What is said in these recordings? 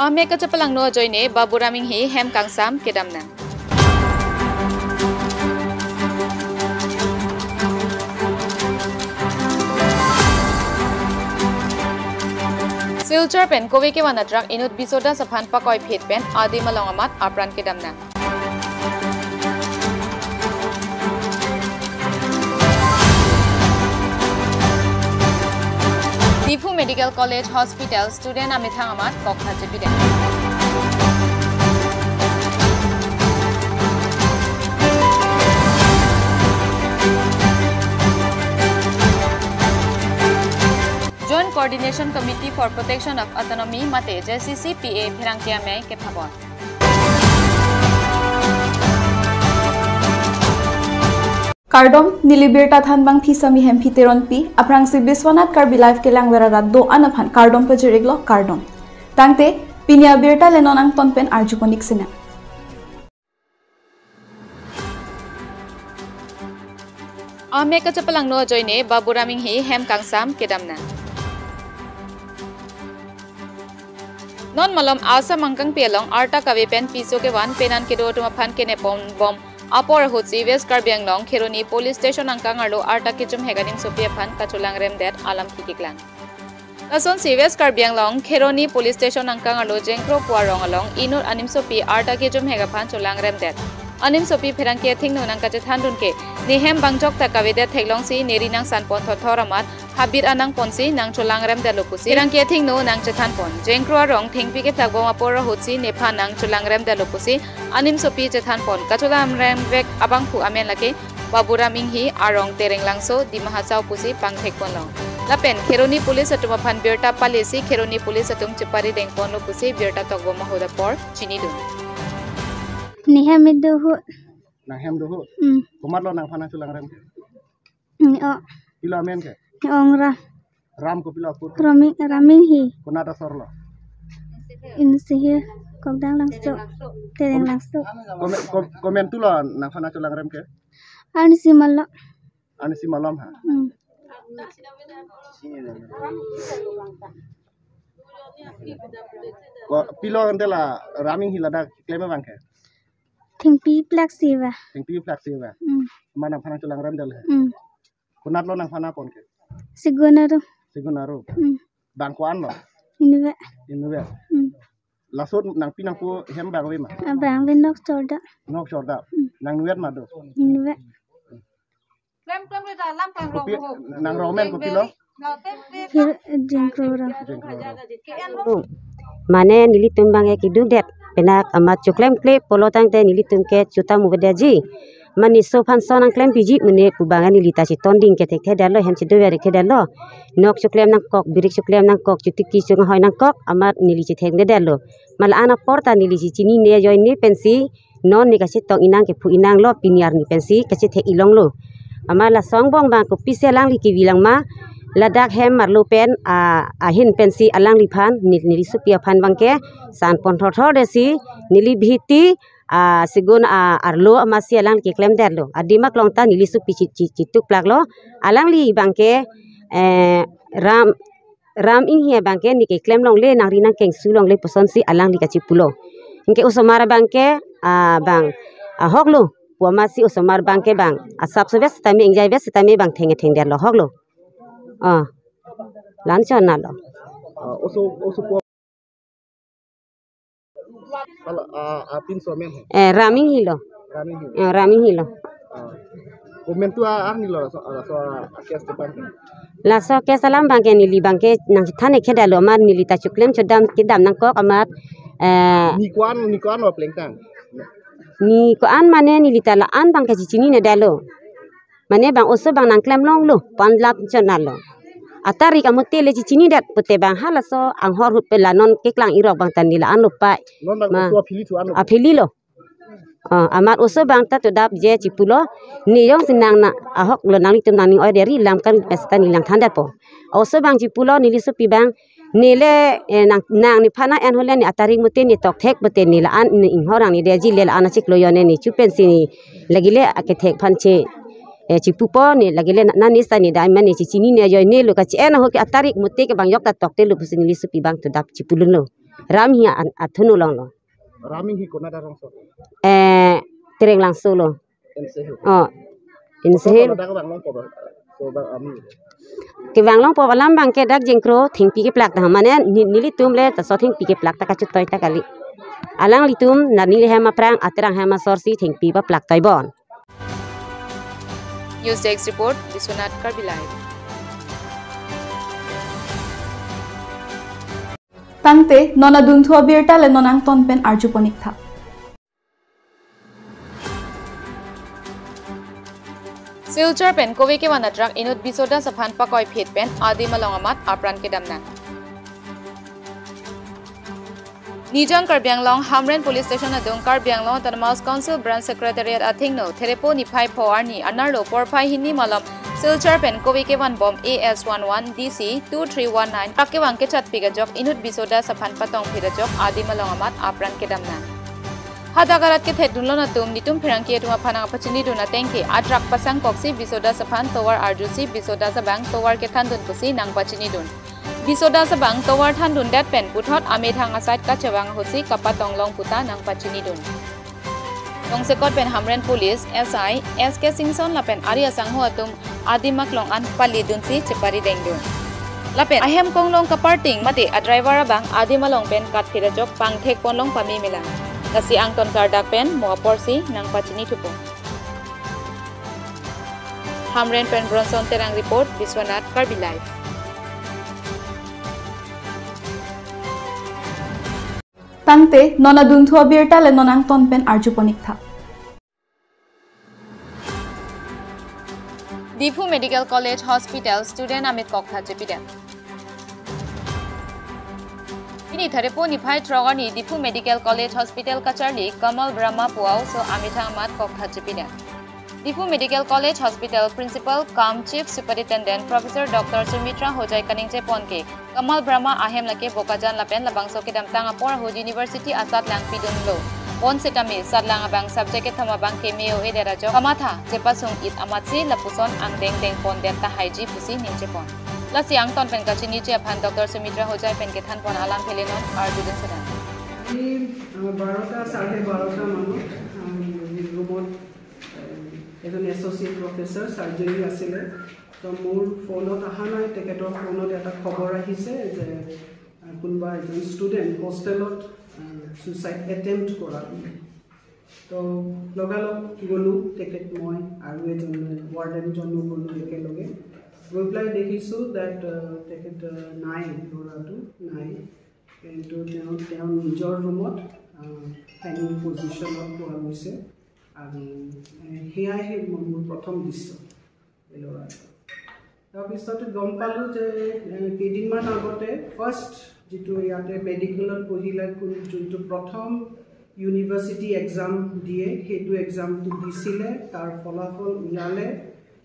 Ame kacapalang no joine baburaming hi hem kangsam kedamna. Silchar pen kowe ke wanatrak inut bisoda saphan pakoi phet pen adi malong amat apran kedamna. Difu Medical College Hospital student amithang amat kokha jepide. Joint Coordination Committee for Protection of Autonomy mate JCCPA phirangkia mai ke phabon. Kardom nilibirta thanbang phisami hem phiteron pi aprang si Biswanath Karbi life ke langwera raddo anaphan kardom pajiriglo kardom tangte Pini Abirta lenonang tonpen arjukonik sina Ame kacapalang no joine baburaming hi hem kangsam kedamna. Non malom asa mangkang pelong arta kawe pen piso ke wan penan ke do tuma phan ke ne bom Apor hutsi West Karbiang long Kheroni police station angkang arlo arta kichum heganim sopia phan kachulang rem det alam kikiklang. Lason si West Karbiang long Kheroni police station angkang arlo jengkro puarong along inur anim sopi arta kichum hega phan chulang rem det. Anim sopi pherang ke thing nunang kache thandun ke nihem bangjok takawede theklong si neri nang sanpon thoramat habir anang ponsi nang chulang rem det lopusi pherang ke thing no nang chethan pon jengkro rong thingpi ke thakbom apor hutsi nepha nang chulang rem det lopusi anim sopi chethan pon kachulam rem vek abang phu amen lake baburaming hi arong tereng langso dimahasau pusi pangthek pon long lapen Kheroni police atuma phan Abirta palesi Kheroni police atum chepari dengpon lopusi Abirta tokbom hoda por chini dun Nihem dohu. Nahem dohu. Kumat lo nang phana chulang rem. O. Pila men ke. Ongra. Ram ko pila put. Raming hi. Kunata sorlo. Insihe kodang langso. Tereng langso. Komen tu lo nang phana chulang rem ke. Anisi malo. Anisi malam ha. Ko pilo andela raming hi lada klema bang ke. Tingpi flexiva. Tingpi flexiva. Mana phana chulang rem dal. Kunat lo nang phana pon ke. Sigunaro. Sigunaro. Bang kuan lo. Inve. Inve. Lasot nang pinang pu hem bang we ma. Bang we nok sorda. Nok sorda. Nang nuet ma do. Inve. Klem le da lam pang ro. Nang romen ko pilo. Jengkro. Mane nilitum bang e kidung det penak amat cuklem klep polotang te nilitum ke cuta mubedaji mani sofan sonang klem biji mene pubangan nilita si tonding ke tek dalo hem si dower ke dalo nok cuklem nang kok birik cuklem nang kok cutiki sung hoy nang kok amat nilici tek dalo mal ana porta nilici cini ne joy ni pensi non ni kasi tong inang ke pu inang lo piniar ni pensi kasi tek ilong lo amala songbong bang ko piselang li ki bilang ma ladak hem marlu pen ahin pensi alang liphan nili supia phan bangke san pon thor desi nili bhiti sigun arlo amasi alang ki klem derlo adimak longta nili supi cituk plaglo alang li bangke ram ing hia bangke ni ke klem long le nang rinang keng sulong le poson si alang li kaci pulo ingke usomara bangke bang hoklo puamasi usomar bangke bang asap subes tami ingjai bes tami bang theng derlo hoklo lancho nalo. Oso po. Kalau apin somen. Raming hilo. Raming hilo. Komen tu ni lo so akias depan. La so ke salam bangke nili bangke nang thane khedalo mar nili ta chuklem chodam kidam nang kok amat ni kuan wa plengtang. Ni kuan mane nili ta la an bangke cicini ne dalo. Mane bang oso bang nang klem long lo panlap chonalo. Atari kamu tele cicini dat pute bang halaso ang hor hut pelanon keklang irok bang tanila an lupa. Non bang oso apili tu an. Apili lo. Amat oso bang ta tudap je cipulo ni yong sinang na ahok lo nang litum nang oi dari lam kan pesta nilang tanda po. Oso bang cipulo nili supi bang nile nang ni phana en holen ni atari mute ni tok thek pute nila an ni horang ni deji le an chik lo yone ni chupen si lagile ake thek phanche cipupo ni lagile nani sa ni dai mani cicini ni yo ne lo ka ci en ho ki atari mute ke bang yok ta tok te lu pusin li supi bang tudap cipulun lo. ram hi athunu long lo Rami hi kona darong so. tereng langsung lo Insehu. oh insehu Ko bang long ko ba. So bang ami. ke bang long po balam bang ke dak jengkro thingpi ke plak dah mane nili tum le ta so thingpi ke plak ta ka chutoi ta kali alang litum na nili hema prang aterang hema sorsi thingpi ba plak tai bon News Desk report Biswanath Karbi Live. Tangte nona duntu Abirta le nonang tonpen arjuponik tha. Silchar pen kowe ke wana truck inut bisoda saphan pakoi phet pen adi malong amat apran ke damna. Nijang Karbiang Long Hamren Police Station adong Karbiang Long Tanamaus Council Branch Secretariat athingno therepo ni phai phoarni anarlo porphai hinni malam Silchar pen kowe ke wan bomb AS11 DC 2319 pakke wangke chat piga jok inut bisoda saphan patong phira jok adi malong amat apran ke damna. Hadagarat ke thedunlo na tum nitum phirangki tuma phanang pachini duna tengki atrak pasang koksi bisoda saphan towar arjusi bisoda sabang towar ke thandun pusi nang pachini dun bisoda sabang towar thandun dat pen puthot ame thang asat ka chawang hosi kapatong long puta nang pachini dun Tongsekot pen Hamren Police SI SK Singson lapen ari asang ho atum adimak long an pali dunsi chepari dengdun lapen ahem konglong kaparting mate a driver abang adimalong pen kat phira jok pangthek ponlong pami milang kasi angton kardak pen moaporsi nang pachini thupo Hamren pen Bronson terang report Biswanath Karbi Live. Tangte nona duntu Abirta le nonang tonpen arjuponik tha. Difu Medical College Hospital student Amit Kokha Jepidem. Pini Tharepo Niphai Trogani Difu Medical College Hospital Kacharli Kamal Brahma Puao so Amitha Amat Kokha Jepidem. Difu Medical College Hospital Principal Kam Chief Superintendent Professor Dr. Sumitra Hojai Kaningche Ponke Kamal Brahma Ahem Lake Bokajan Lapen Labangso Kedam Tangapor Hoj University Asat Lang Pidun Lo Pon Setami Sadlang Abang Subject Thamabang Kemeo Ederajo Kamatha Jepasung It Amatsi Lapuson Ang Deng Deng Pon Denta Haiji Pusi Ninche Pon Lasi Ang Ton Pen Kachini Japan Dr. Sumitra Hojai Pen Kethan Pon Alam Pelenon Arjudun Sedan Barota Sarhe Barota Manut Robot এজন associate professor সাৰ্জাৰী আছিল তো মোৰ ফোনত আহা নাই তেখেতৰ ফোনত এটা খবৰ আহিছে যে কোনবা এজন ষ্টুডেণ্ট হোষ্টেলত সুইসাইড এটেম্প্ট কৰা তো লগালগ গলো তেখেত মই আৰু এজন ওয়াৰ্ডেন জনো গলো একেলগে গৈ পেলাই দেখিছোঁ দ্যাট তেখেত নাই ল'ৰাটো নাই কিন্তু তেওঁ নিজৰ ৰুমত হেঙিং পজিশ্যনত পোৱা গৈছে আৰু হেয়াই মোৰ প্ৰথম দৃশ্য এই ল'ৰাটো তাৰপিছত গম পালোঁ যে কেইদিনমান আগতে ফাৰ্ষ্ট যিটো ইয়াতে মেডিকেলত পঢ়িলে যোনটো প্ৰথম ইউনিভাৰ্চিটি এক্সাম দিয়ে সেইটো এক্সামটো দিছিলে তাৰ ফলাফল ওলালে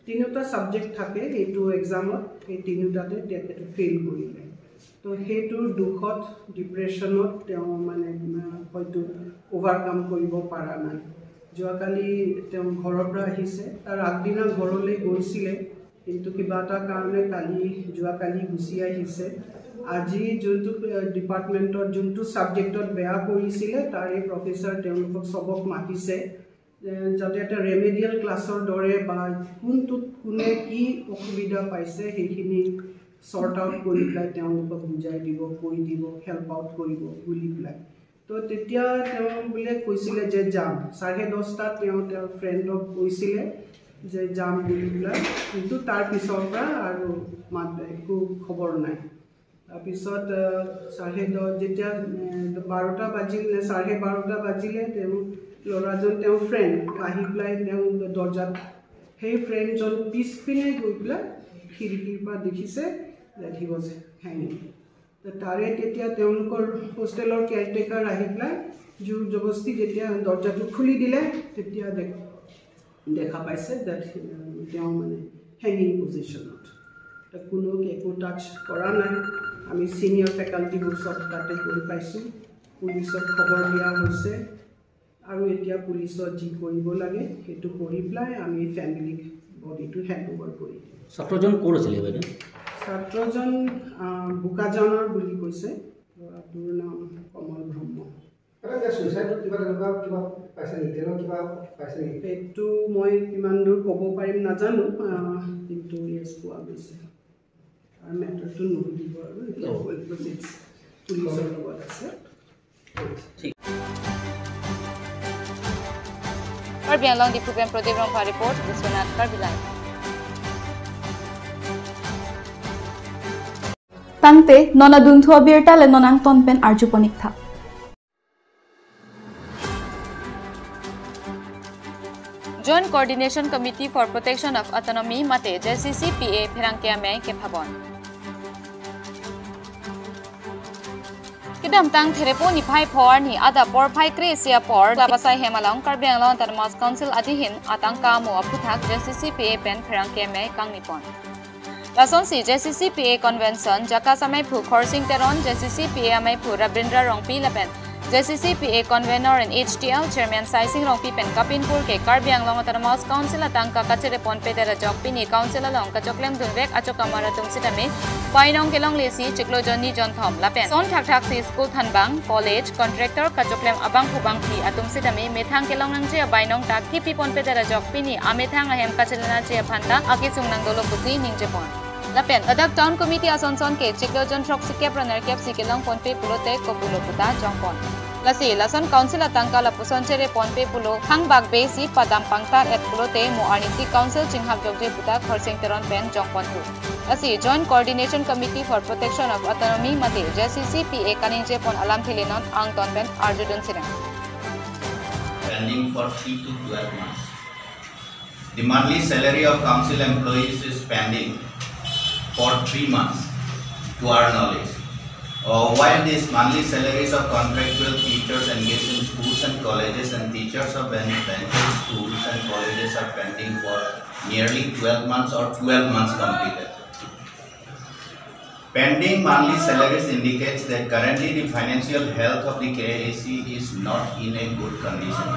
তিনিটা ছাবজেক্ট থাকে এইটো এক্সামত এই তিনিটাতে তেখেতে ফেইল কৰিলে তো সেইটোৰ দুখত ডিপ্ৰেশ্যনত তেওঁ মানে হয়তো অভাৰকাম কৰিব পৰা নাই যোৱাকালি তেওঁ ঘৰৰ পৰা আহিছে তাৰ আগদিনা ঘৰলৈ গৈছিলে কিন্তু কিবা এটা কাৰণে যোৱাকালি গুচি আহিছে আজি যোনটো ডিপাৰ্টমেণ্টৰ যোনটো ছাবজেক্টত বেয়া কৰিছিলে তাৰে প্ৰফেচৰ তেওঁলোকক সবক মাতিছে যাতে এটা ৰেমেডিয়েল ক্লাছৰ দৰে বা কোনে কি অসুবিধা পাইছে সেইখিনি সৰ্ট আউট কৰি পেলাই তেওঁলোকক বুজাই দিব কৈ দিব হেল্প আউট কৰিব বুলি পেলাই তো তেতিয়া তেওঁ বোলে কৈছিলে যে যাম 10:30 তেওঁৰ ফ্ৰেণ্ডক কৈছিলে যে যাম বুলি পেলাই কিন্তু তাৰ পিছৰ পৰা আৰু একো খবৰ নাই তাৰপিছত 10:30 যেতিয়া 12টা বাজিল 12:30 বাজিলে তেওঁ ল'ৰাজন তেওঁৰ ফ্ৰেণ্ড আহি পেলাই তেওঁ দৰ্জাত সেই ফ্ৰেণ্ডজন পিছপিনে গৈ পেলাই খিৰিকীৰ পৰা দেখিছে that he was hanging তাৰে তেতিয়া তেওঁলোকৰ হোষ্টেলৰ কেয়াৰটেকাৰ আহি পেলাই জোৰ জবস্তি যেতিয়া দৰ্জাটো খুলি দিলে তেতিয়া দেখা পাইছে that তেওঁ মানে হেঙিং পজিশ্যনত কোনো একো টাচ কৰা নাই আমি সিনিয়ৰ ফেকাল্টিবোৰ সব তাতে গৈ পাইছোঁ পুলিচক খবৰ দিয়া হৈছে আৰু এতিয়া পুলিচত যি কৰিব লাগে সেইটো কৰি পেলাই আমি ফ্যামিলিক বডিটো হেণ্ড ওভাৰ কৰি দিম ছাত্ৰজন ক'ৰ আছিল বাইদেউ ছাত্ৰজন বুকাজানৰ বুলি কৈছে ল'ৰাটোৰ নাম কমল ব্ৰহ্ম। সেইটো মই কিমান দূৰ ক'ব পাৰিম নাজানো, কিন্তু ইয়েছ পোৱা গৈছে। আৰু মেটাৰটো নুসুধিব আৰু পুলিচৰ লগত আছে। Karbi Anglong Dipupen Pradeep Rongpa report, Biswanath, Karbi Live. Tangte nona dunthua Abirta le nonang tonpen arjuponik tha. Joint Coordination Committee for Protection of Autonomy Mate JCCPA Phirangkia Mai ke Phabon. Kidam tang therepo ni phai phor ni ada por phai kresia por labasai hemalong Karbi Anglong Autonomous Council adihin atangka mo aphuthak JCCPA pen Phirangkia Mai kangnipon. Lason si JCCPA Convention jaka samai phu khorsing teron JCCPA amai phu Rabindra Rongpi lapen JCCPA Convener and HTL Chairman Saising Rongpi pen Kapinpur ke Karbi Anglong Autonomous Council atangka kachere pon pedera jok Pini Council along kachoklem dunvek achokamara tumsitame painong kelong lesi chiklo joni jon thom lapen son thak thak si school thanbang college contractor kachoklem abang phubang thi atumsitame methang kelong nangje bainong tak ki pon pedera jok Pini amethang ahem kachelana che phanda akisung nangdolo putri ningje pon lapen adak town committee asonson ke chiklo jon throk sikep runner kep sikelong ponpe pulote kopulo puta jongpon lasi lason council atangka la puson chere ponpe pulo hangbak be si padam pangtar et pulote mo arniti council chinghap jogje puta khorsing teron pen jongpon hu lasi joint coordination committee for protection of autonomy mate JCCPA kaninje pon alam thilenon ang ton pen arjudun sirang pending for 3 to 12 months. The monthly salary of council employees is pending for 3 months to our knowledge. While these monthly salaries of contractual teachers engaged in schools and colleges and teachers of benefit schools and colleges are pending for nearly 12 months or 12 months completed. Pending monthly salaries indicates that currently the financial health of the KAC is not in a good condition.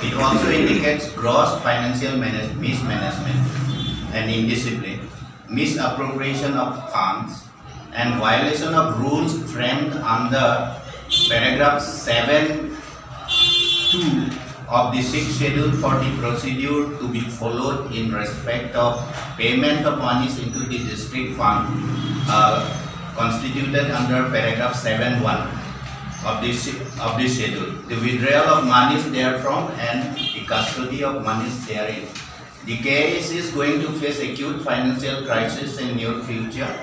It also indicates gross financial mismanagement and indiscipline, misappropriation of funds, and violation of rules framed under paragraph 7(2) of the 6th schedule for the procedure to be followed in respect of payment of monies into the district fund constituted under paragraph 7(1) of the schedule, the withdrawal of monies therefrom and the custody of monies therein. The KAC is going to face acute financial crisis in near future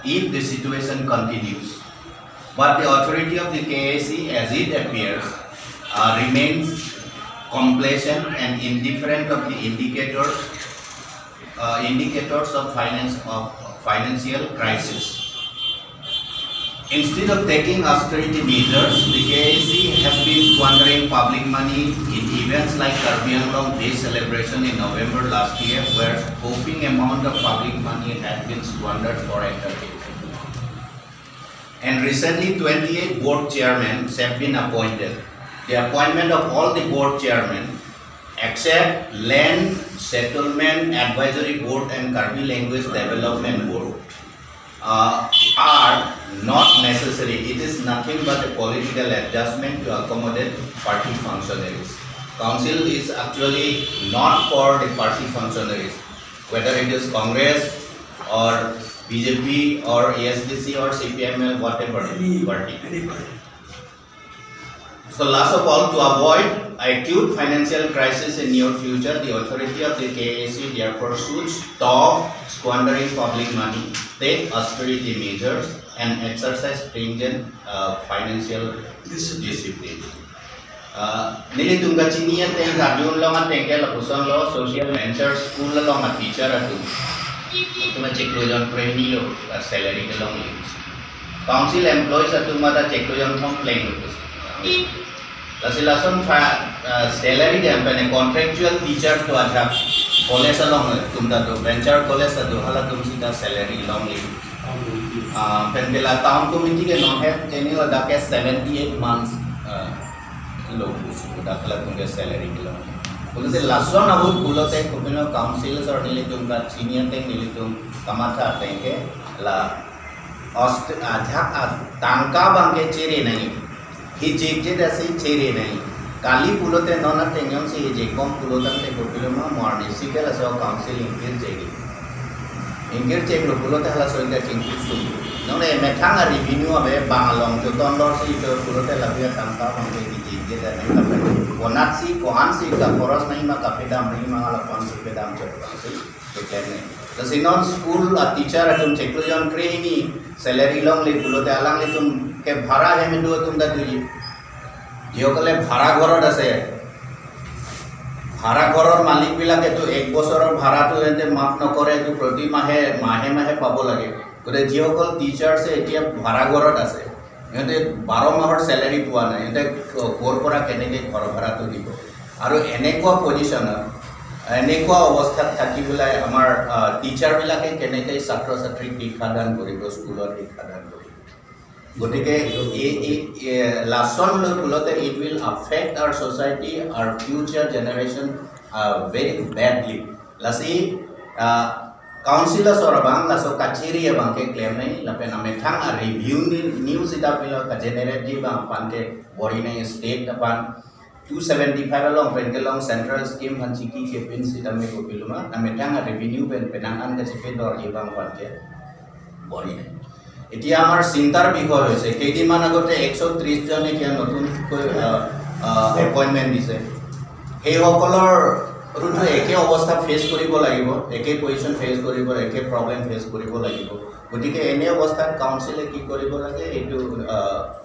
if the situation continues. But the authority of the KAC, as it appears, remains complacent and indifferent of the indicators of financial crisis. Instead of taking austerity measures, the KAC has been squandering public money in events like Karbi Anglong Day celebration in November last year, where hoping amount of public money had been squandered for entertainment. And recently, 28 board chairmen have been appointed. The appointment of all the board chairmen, except Land Settlement Advisory Board and Karbi Language Development Board, are not necessary. It is nothing but a political adjustment to accommodate party functionaries. Council is actually not for the party functionaries, whether it is Congress or BJP or ASDC or CPML, whatever party. So last of all, to avoid acute financial crisis in near future, the authority of the KAC therefore should stop squandering public money, take austerity measures, and exercise stringent financial discipline. Nili tunga chiniya teng radyun lo nga tengke lapusan lo social venture school lo nga teacher atu. Tuma ceklojon premi lo salary ke long li. Council employees atu mata ceklojon complain lo. Lasilason salary ke ampane contractual teacher to aja college along tumda to venture college atu hala tumsita salary long li. Pendela town committee ke non have tenure dake 78 months लोग दाखला तुमके salary के लोग बोले से लास्टोन अब बोलते हैं कुपिनो councils और नीले तुम का सीनियर थे नीले तुम कमाता आते हैं ला tangka bangke ciri nai hijik je dasi ciri nai kali pulote nona tengyong si hijik kom pulotan te gopiloma morni sikela so council ingkir cek lo pulote hala so inga cingkis tu nona metanga revenue abe bangalong joton lor si jo pulote labia tangka bangke hijik je dan nai konat si kohan si ka koros nai ma kapedam nai ma ala pan si pedam chotang si kekene Sinon school teacher atum ceklujan krehini salary long le pulote alang le tum ke bhara he mendu tum da tuji jio kale bhara ghorot ase bhara ghoror malik bilake to ek bosoror bhara to ente maaf nokore to proti mahe pabo lage tore jio kol teacher se etia bhara ghorot ase ente 12 mahor salary puwa na ente kor pora keneke ghor bhara to dibo aru enekwa position এনেকুৱা অৱস্থাত থাকি বলাই আমাৰ teacher বিলাকে কেনেকৈ ছাত্ৰ ছাত্ৰীক শিক্ষাদান কৰিব স্কুলত শিক্ষাদান কৰিব গতিকে এই লাছন লৈ পুলতে it will affect our society our future generation very badly লাছি কাউন্সিলৰ সৰবাং লাছো কাচেৰি বাংকে ক্লেম নাই লাপে নামে থাং ৰিভিউ নিউজ এটা পিলো জেনেৰেট দি বাং পানকে বৰি নাই state আপান 275 along penkelong central scheme hanchiki ke pin sitame ko piluma ametanga revenue penangan ke sepedor ibang panke bori nai etia amar sintar bikhoy hoise keidiman agote 130 jone kia notun appointment dise ei hokolor rutu eke obostha face koribo lagibo eke position face koribo eke problem face koribo lagibo gotike ene obostha council e ki koribo lage etu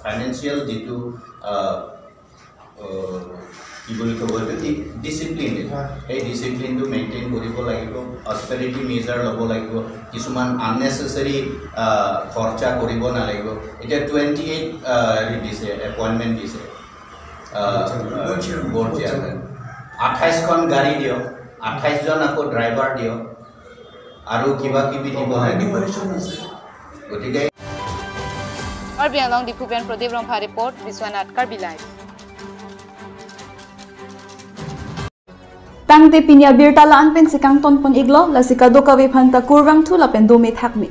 financial ditu কি বুলি ক'ব discipline এই ডিসিপ্লিনটো maintain কৰিব লাগিব অস্পেৰিটি measure ল'ব লাগিব কিছুমান আননেচেসাৰী খৰচা কৰিব নালাগিব এতিয়া 28 দিছে এপইণ্টমেণ্ট দিছে বৰ্ড চেয়াৰমেন 28 খন গাড়ী দিও 28 জন আকৌ ড্ৰাইভাৰ দিও আৰু কিবা কিবি দিব লাগিব গতিকে Karbi along the Pupen Pradeep Rampa report Biswanath Karbi live Tangte Pini Abirta laan pen sikang ton pon iglo la sikado kawe phanta kurwang thu la pen do me thakmi